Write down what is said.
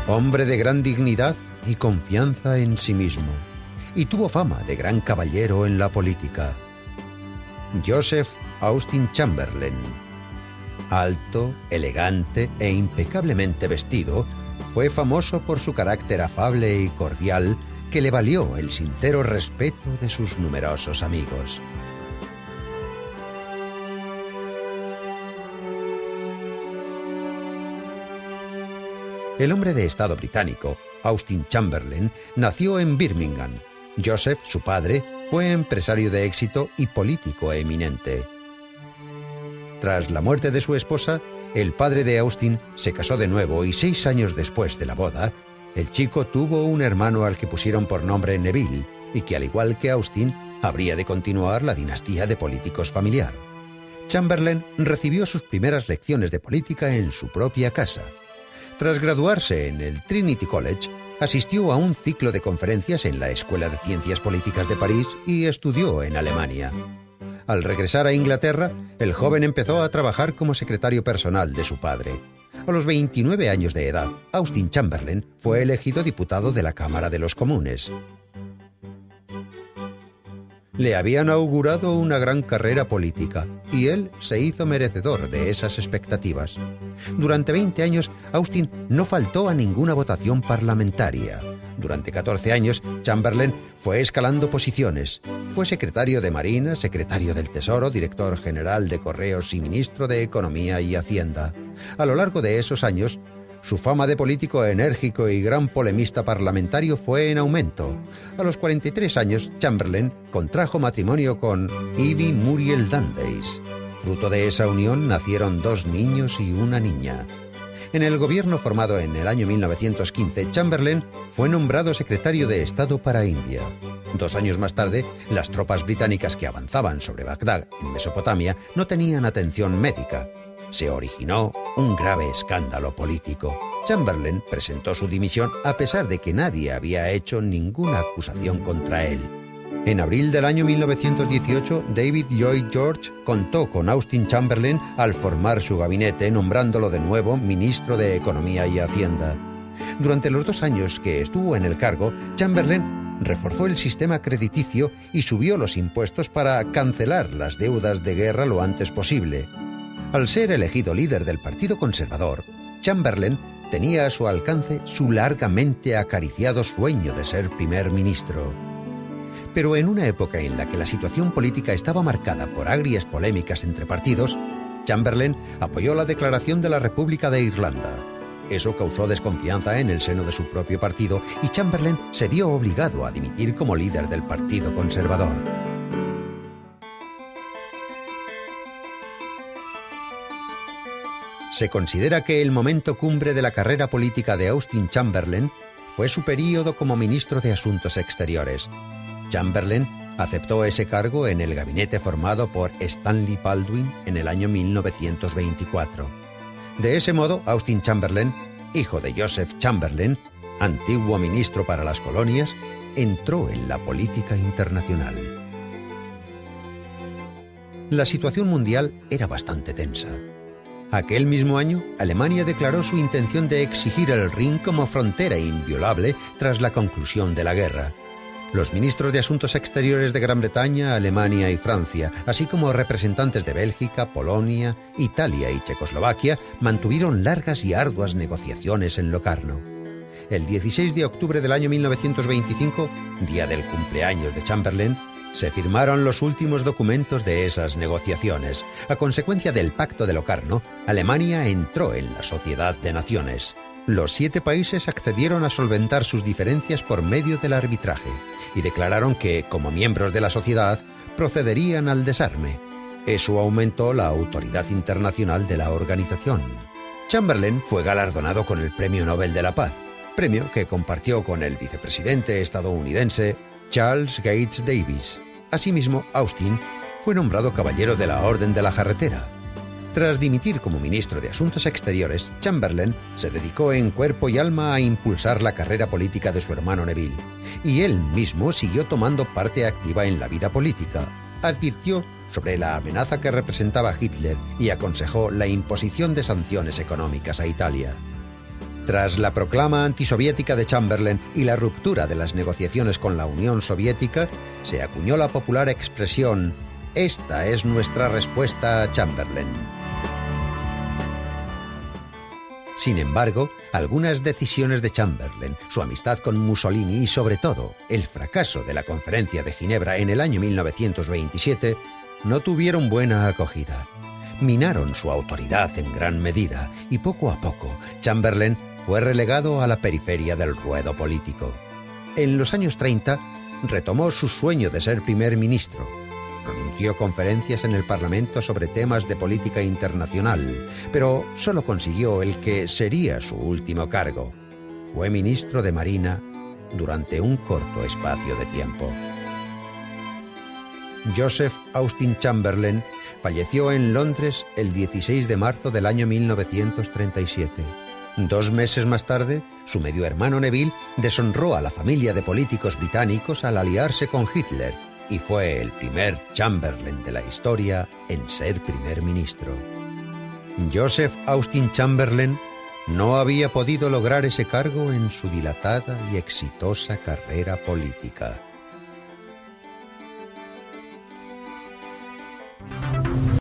Hombre de gran dignidad y confianza en sí mismo, y tuvo fama de gran caballero en la política. Joseph Austin Chamberlain. Alto, elegante e impecablemente vestido, fue famoso por su carácter afable y cordial que le valió el sincero respeto de sus numerosos amigos. El hombre de Estado británico, Austin Chamberlain, nació en Birmingham. Joseph, su padre, fue empresario de éxito y político eminente. Tras la muerte de su esposa, el padre de Austin se casó de nuevo y 6 años después de la boda, el chico tuvo un hermano al que pusieron por nombre Neville y que, al igual que Austin, habría de continuar la dinastía de políticos familiar. Chamberlain recibió sus primeras lecciones de política en su propia casa. Tras graduarse en el Trinity College, asistió a un ciclo de conferencias en la Escuela de Ciencias Políticas de París y estudió en Alemania. Al regresar a Inglaterra, el joven empezó a trabajar como secretario personal de su padre. A los 29 años de edad, Austin Chamberlain fue elegido diputado de la Cámara de los Comunes. Le habían augurado una gran carrera política y él se hizo merecedor de esas expectativas. Durante 20 años, Austin no faltó a ninguna votación parlamentaria. Durante 14 años, Chamberlain fue escalando posiciones. Fue secretario de Marina, secretario del Tesoro, director general de Correos y ministro de Economía y Hacienda. A lo largo de esos años, su fama de político enérgico y gran polemista parlamentario fue en aumento. A los 43 años, Chamberlain contrajo matrimonio con Evie Muriel Dundas. Fruto de esa unión nacieron 2 niños y una niña. En el gobierno formado en el año 1915, Chamberlain fue nombrado secretario de Estado para India. 2 años más tarde, las tropas británicas que avanzaban sobre Bagdad, en Mesopotamia, no tenían atención médica. Se originó un grave escándalo político. Chamberlain presentó su dimisión a pesar de que nadie había hecho ninguna acusación contra él. En abril del año 1918, David Lloyd George contó con Austin Chamberlain al formar su gabinete, nombrándolo de nuevo ministro de Economía y Hacienda. Durante los 2 años que estuvo en el cargo, Chamberlain reforzó el sistema crediticio y subió los impuestos para cancelar las deudas de guerra lo antes posible. Al ser elegido líder del Partido Conservador, Chamberlain tenía a su alcance su largamente acariciado sueño de ser primer ministro. Pero en una época en la que la situación política estaba marcada por agrias polémicas entre partidos, Chamberlain apoyó la declaración de la República de Irlanda. Eso causó desconfianza en el seno de su propio partido y Chamberlain se vio obligado a dimitir como líder del Partido Conservador. Se considera que el momento cumbre de la carrera política de Austin Chamberlain fue su período como ministro de Asuntos Exteriores. Chamberlain aceptó ese cargo en el gabinete formado por Stanley Baldwin en el año 1924. De ese modo, Austin Chamberlain, hijo de Joseph Chamberlain, antiguo ministro para las colonias, entró en la política internacional. La situación mundial era bastante tensa. Aquel mismo año, Alemania declaró su intención de exigir el Rin como frontera inviolable tras la conclusión de la guerra. Los ministros de Asuntos Exteriores de Gran Bretaña, Alemania y Francia, así como representantes de Bélgica, Polonia, Italia y Checoslovaquia, mantuvieron largas y arduas negociaciones en Locarno. El 16 de octubre del año 1925, día del cumpleaños de Chamberlain, se firmaron los últimos documentos de esas negociaciones. A consecuencia del Pacto de Locarno, Alemania entró en la Sociedad de Naciones. Los 7 países accedieron a solventar sus diferencias por medio del arbitraje y declararon que, como miembros de la sociedad, procederían al desarme. Eso aumentó la autoridad internacional de la organización. Chamberlain fue galardonado con el Premio Nobel de la Paz, premio que compartió con el vicepresidente estadounidense Charles Gates Davis. Asimismo, Austin fue nombrado Caballero de la Orden de la Jarretera. Tras dimitir como ministro de Asuntos Exteriores, Chamberlain se dedicó en cuerpo y alma a impulsar la carrera política de su hermano Neville, y él mismo siguió tomando parte activa en la vida política. Advirtió sobre la amenaza que representaba Hitler y aconsejó la imposición de sanciones económicas a Italia. Tras la proclama antisoviética de Chamberlain y la ruptura de las negociaciones con la Unión Soviética, se acuñó la popular expresión «Esta es nuestra respuesta a Chamberlain». Sin embargo, algunas decisiones de Chamberlain, su amistad con Mussolini y, sobre todo, el fracaso de la Conferencia de Ginebra en el año 1927, no tuvieron buena acogida. Minaron su autoridad en gran medida y poco a poco Chamberlain fue relegado a la periferia del ruedo político. En los años 30 retomó su sueño de ser primer ministro. Pronunció conferencias en el Parlamento sobre temas de política internacional, pero solo consiguió el que sería su último cargo. Fue ministro de Marina durante un corto espacio de tiempo. Joseph Austin Chamberlain falleció en Londres el 16 de marzo del año 1937. 2 meses más tarde, su medio hermano Neville deshonró a la familia de políticos británicos al aliarse con Hitler y fue el primer Chamberlain de la historia en ser primer ministro. Joseph Austin Chamberlain no había podido lograr ese cargo en su dilatada y exitosa carrera política.